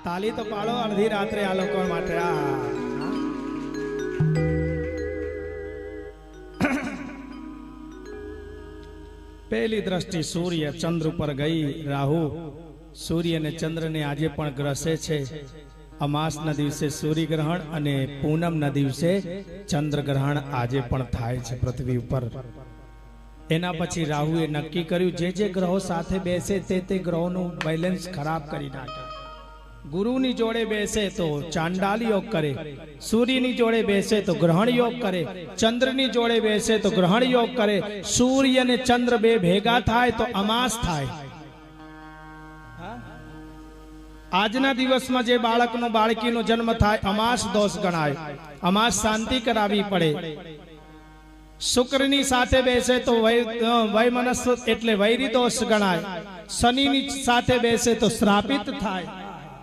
તાલી તો પાડો અડધી રાત્રે આ લોકો માટે. પહેલી દ્રષ્ટિ સૂર્ય ચંદ્ર ઉપર ગઈ. રાહુ સૂર્ય અને ચંદ્રને આજે પણ ગ્રસે છે. અમાસના દિવસે સૂર્યગ્રહણ અને પૂનમના દિવસે ચંદ્રગ્રહણ આજે પણ થાય છે પૃથ્વી ઉપર. એના પછી રાહુએ નક્કી કર્યું જે ગ્રહો સાથે બેસે તે ગ્રહોનું બેલેન્સ ખરાબ કરી નાખે. ગુરુની જોડે બેસે તો ચાંડાલ યોગ કરે, સૂર્યની જોડે બેસે તો ગ્રહણ યોગ કરે, ચંદ્રની જોડે બેસે તો ગ્રહણ યોગ કરે. સૂર્ય અને ચંદ્ર બે ભેગા થાય તો અમાસ થાય. આજના દિવસમાં જે બાળકનો બાળકીનો જન્મ થાય અમાસ દોષ ગણાય. અમાસ શાંતિ કરાવવી પડે. શુક્રની સાથે બેસે તો વૈમનસ્ય એટલે વૈરી દોષ ગણાય. શનિની સાથે બેસે તો શ્રાપિત થાય.